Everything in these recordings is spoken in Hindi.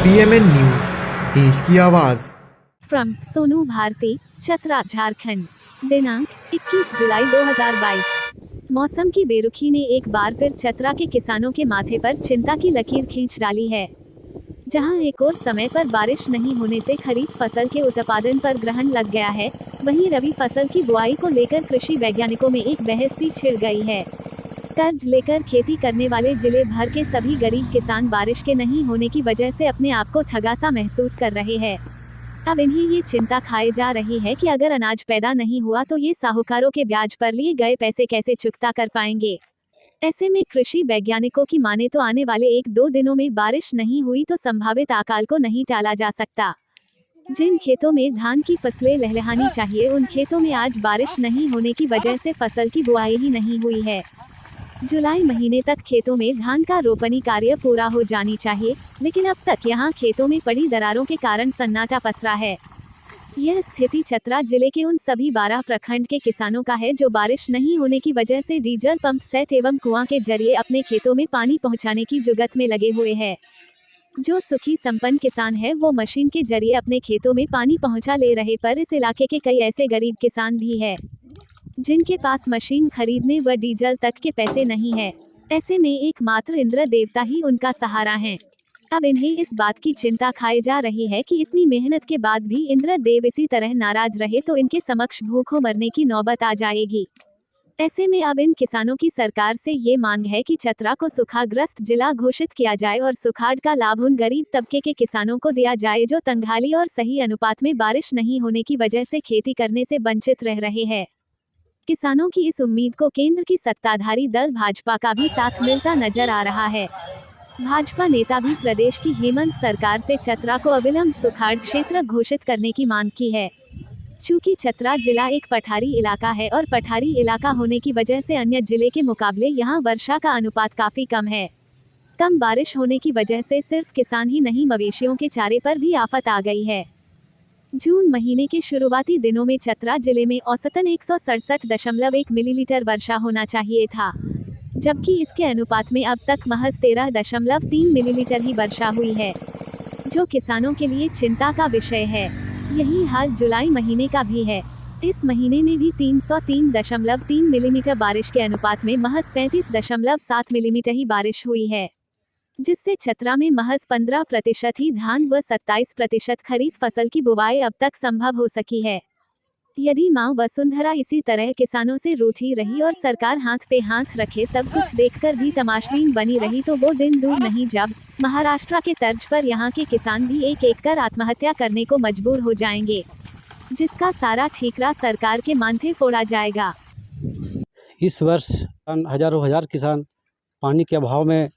PMN न्यूज, देश की आवाज। फ्रॉम सोनू भारती, चतरा, झारखंड। दिनांक 21 जुलाई 2022। मौसम की बेरुखी ने एक बार फिर चतरा के किसानों के माथे पर चिंता की लकीर खींच डाली है। जहां एक और समय पर बारिश नहीं होने से खरीफ फसल के उत्पादन पर ग्रहण लग गया है, वहीं रबी फसल की बुआई को लेकर कृषि वैज्ञानिकों में एक बहस सी छिड़ गई है। कर्ज लेकर खेती करने वाले जिले भर के सभी गरीब किसान बारिश के नहीं होने की वजह से अपने आप को ठगा सा महसूस कर रहे हैं। अब इन्हें ये चिंता खाई जा रही है कि अगर अनाज पैदा नहीं हुआ तो ये साहूकारों के ब्याज पर लिए गए पैसे कैसे चुकता कर पाएंगे। ऐसे में कृषि वैज्ञानिकों की माने तो आने वाले 1-2 दिनों में बारिश नहीं हुई तो संभावित अकाल को नहीं टाला जा सकता। जिन खेतों में धान की फसलें लहलहानी चाहिए, उन खेतों में आज बारिश नहीं होने की वजह से फसल की बुआई ही नहीं हुई है। जुलाई महीने तक खेतों में धान का रोपनी कार्य पूरा हो जानी चाहिए, लेकिन अब तक यहां खेतों में पड़ी दरारों के कारण सन्नाटा पसरा है। यह स्थिति चतरा जिले के उन सभी 12 प्रखंड के किसानों का है जो बारिश नहीं होने की वजह से डीजल पंप सेट एवं कुआं के जरिए अपने खेतों में पानी पहुंचाने की जुगत में लगे हुए हैं। जो सुखी संपन्न किसान है वो मशीन के जरिए अपने खेतों में पानी पहुंचा ले रहे, पर इस इलाके के कई ऐसे गरीब किसान भी है जिनके पास मशीन खरीदने व डीजल तक के पैसे नहीं है। ऐसे में एकमात्र इंद्र देवता ही उनका सहारा हैं। अब इन्हें इस बात की चिंता खाई जा रही है कि इतनी मेहनत के बाद भी इंद्र देव इसी तरह नाराज रहे तो इनके समक्ष भूखों मरने की नौबत आ जाएगी। ऐसे में अब इन किसानों की सरकार से ये मांग है कि चतरा को सूखाग्रस्त जिला घोषित किया जाए और सुखाड़ का लाभ उन गरीब तबके के किसानों को दिया जाए जो तंगहाली और सही अनुपात में बारिश नहीं होने की वजह से खेती करने से वंचित रह रहे हैं। किसानों की इस उम्मीद को केंद्र की सत्ताधारी दल भाजपा का भी साथ मिलता नजर आ रहा है। भाजपा नेता भी प्रदेश की हेमंत सरकार से चतरा को अविलंब सुखाड़ क्षेत्र घोषित करने की मांग की है। चूंकि चतरा जिला एक पठारी इलाका है और पठारी इलाका होने की वजह से अन्य जिले के मुकाबले यहां वर्षा का अनुपात काफी कम है। कम बारिश होने की वजह से सिर्फ किसान ही नहीं, मवेशियों के चारे पर भी आफत आ गई है। जून महीने के शुरुआती दिनों में चतरा जिले में औसतन 167.1 मिलीलीटर वर्षा होना चाहिए था, जबकि इसके अनुपात में अब तक महज 13.3 मिलीलीटर ही वर्षा हुई है, जो किसानों के लिए चिंता का विषय है। यही हाल जुलाई महीने का भी है। इस महीने में भी 303.3 मिलीमीटर बारिश के अनुपात में महज 35.7 मिलीमीटर ही बारिश हुई है, जिससे चतरा में महज 15% ही धान व 27% खरीफ फसल की बुवाई अब तक संभव हो सकी है। यदि मां वसुंधरा इसी तरह किसानों से रूठी रही और सरकार हाथ पे हाथ रखे सब कुछ देखकर भी तमाशबीन बनी रही तो वो दिन दूर नहीं जब महाराष्ट्र के तर्ज पर यहाँ के किसान भी एक कर आत्महत्या करने को मजबूर हो जाएंगे, जिसका सारा ठीकरा सरकार के माथे फोड़ा जाएगा। इस वर्ष हजार किसान पानी के अभाव में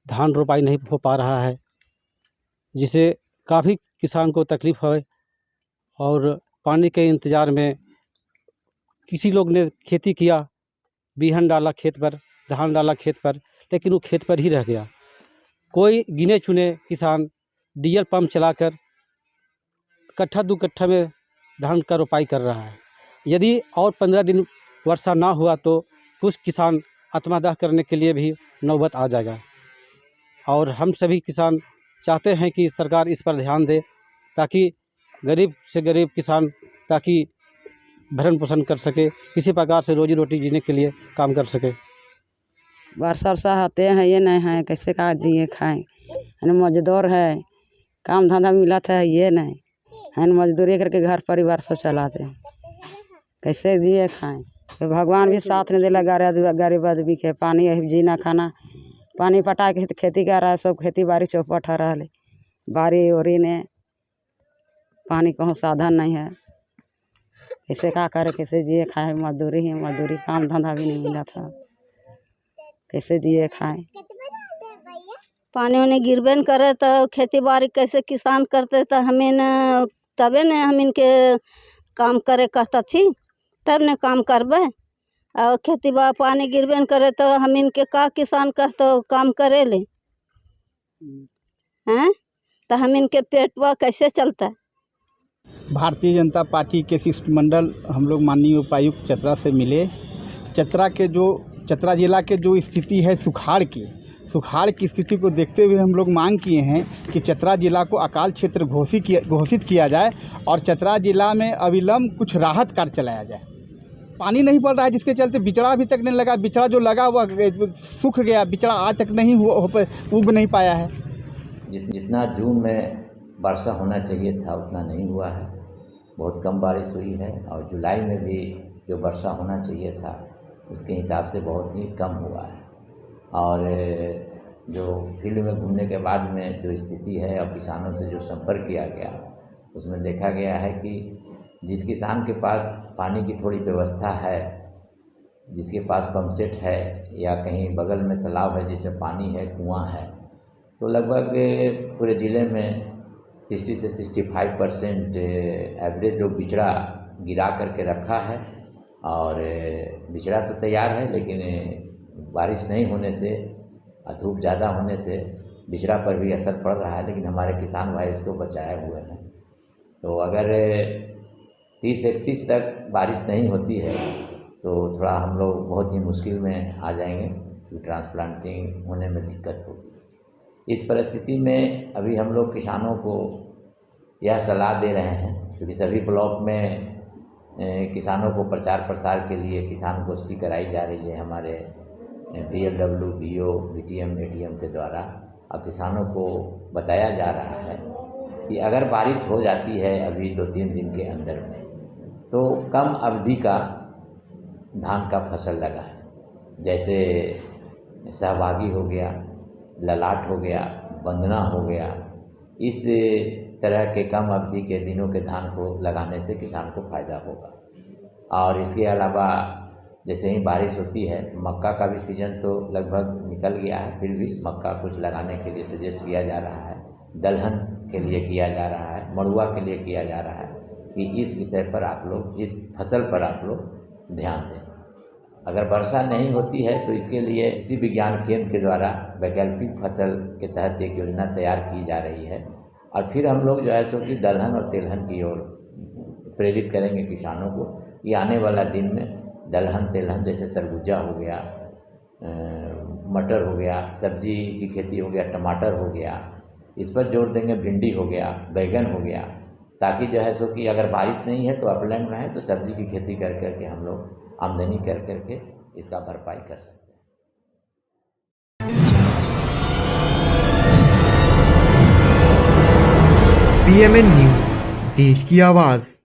धान रोपाई नहीं हो पा रहा है, जिससे काफ़ी किसान को तकलीफ है। और पानी के इंतज़ार में किसी लोग ने खेती किया, बीहन डाला खेत पर, धान डाला खेत पर, लेकिन वो खेत पर ही रह गया। कोई गिने चुने किसान डीजल पंप चलाकर कट्ठा 2 कट्ठा में धान का रोपाई कर रहा है। यदि और 15 दिन वर्षा ना हुआ तो कुछ किसान आत्मदाह करने के लिए भी नौबत आ जाएगा। और हम सभी किसान चाहते हैं कि सरकार इस पर ध्यान दे, ताकि गरीब से गरीब किसान ताकि भरण पोषण कर सके, किसी प्रकार से रोजी रोटी जीने के लिए काम कर सके। वर्षा आते हैं, ये नहीं है कैसे का जिए खाएँ, है मजदूर है, काम धंधा मिला था, ये नहीं है मजदूरी करके घर परिवार सब चलाते हैं, कैसे जिए खाएँ। तो भगवान भी साथ नहीं दिला, गरीब आदमी के पानी जीना खाना, पानी पटा के खेती कर रहा है, सब खेती बाड़ी चौपट हो रहा है, बारी ओरी ने पानी कहूँ साधन नहीं है, कैसे का करे, कैसे जिए खाए। मजदूरी ही मजदूरी, काम धंधा भी नहीं मिला था, कैसे जिए खाए। पानी उन्हें गिरबे न करे तो खेती बाड़ी कैसे किसान करते, तो हमें न तबे न हम इनके काम करे कहता थी, तब न काम करबे। और खेती बा पानी गिरबे न करे तो हम इनके का किसान कहते काम करे ले हैं, तो हम इनके पेटवा कैसे चलता। भारतीय जनता पार्टी के शिष्टमंडल हम लोग माननीय उपायुक्त चतरा से मिले। चतरा जिला के जो स्थिति है सुखाड़ की, सुखाड़ की स्थिति को देखते हुए हम लोग मांग किए हैं कि चतरा ज़िला को अकाल क्षेत्र घोषित किया जाए और चतरा ज़िला में अविलंब कुछ राहत कार्य चलाया जाए। पानी नहीं पड़ रहा है, जिसके चलते बिचड़ा अभी तक नहीं लगा। बिचड़ा जो लगा हुआ सूख गया, बिचड़ा आज तक नहीं उग नहीं पाया है। जितना जून में वर्षा होना चाहिए था उतना नहीं हुआ है, बहुत कम बारिश हुई है। और जुलाई में भी जो वर्षा होना चाहिए था उसके हिसाब से बहुत ही कम हुआ है। और जो फील्ड में घूमने के बाद में जो स्थिति है और किसानों से जो संपर्क किया गया उसमें देखा गया है कि जिस किसान के पास पानी की थोड़ी व्यवस्था है, जिसके पास पंप सेट है या कहीं बगल में तालाब है जिसमें पानी है, कुआं है, तो लगभग पूरे ज़िले में 60 से 65% एवरेज जो बिचड़ा गिरा करके रखा है। और बिचड़ा तो तैयार है, लेकिन बारिश नहीं होने से, धूप ज़्यादा होने से बिचड़ा पर भी असर पड़ रहा है। लेकिन हमारे किसान भाई इसको बचाए हुए हैं। तो अगर 30-31 तक बारिश नहीं होती है तो थोड़ा हम लोग बहुत ही मुश्किल में आ जाएंगे, क्योंकि ट्रांसप्लांटिंग होने में दिक्कत होगी। इस परिस्थिति में अभी हम लोग किसानों को यह सलाह दे रहे हैं, क्योंकि सभी ब्लॉक में किसानों को प्रचार प्रसार के लिए किसान गोष्ठी कराई जा रही है हमारे BLW, BO, BTM, ATM के द्वारा। अब किसानों को बताया जा रहा है कि अगर बारिश हो जाती है अभी 2-3 दिन के अंदर में, तो कम अवधि का धान का फसल लगा है, जैसे सहभागी हो गया, ललाट हो गया, वंदना हो गया, इस तरह के कम अवधि के दिनों के धान को लगाने से किसान को फ़ायदा होगा। और इसके अलावा जैसे ही बारिश होती है, मक्का का भी सीज़न तो लगभग निकल गया है, फिर भी मक्का कुछ लगाने के लिए सजेस्ट किया जा रहा है, दलहन के लिए किया जा रहा है, मड़ुआ के लिए किया जा रहा है कि इस विषय पर आप लोग, इस फसल पर आप लोग ध्यान दें। अगर वर्षा नहीं होती है तो इसके लिए कृषि विज्ञान केंद्र के द्वारा वैकल्पिक फसल के तहत एक योजना तैयार की जा रही है। और फिर हम लोग जो है सो कि दलहन और तेलहन की ओर प्रेरित करेंगे किसानों को कि आने वाला दिन में दलहन तेलहन जैसे सरगुजा हो गया, मटर हो गया, सब्जी की खेती हो गया, टमाटर हो गया, इस पर जोर देंगे, भिंडी हो गया, बैगन हो गया, ताकि जो है सो कि अगर बारिश नहीं है तो अपलैंड में है तो सब्जी की खेती कर करके हम लोग आमदनी कर करके इसका भरपाई कर सकते हैं। PMN न्यूज़, देश की आवाज़।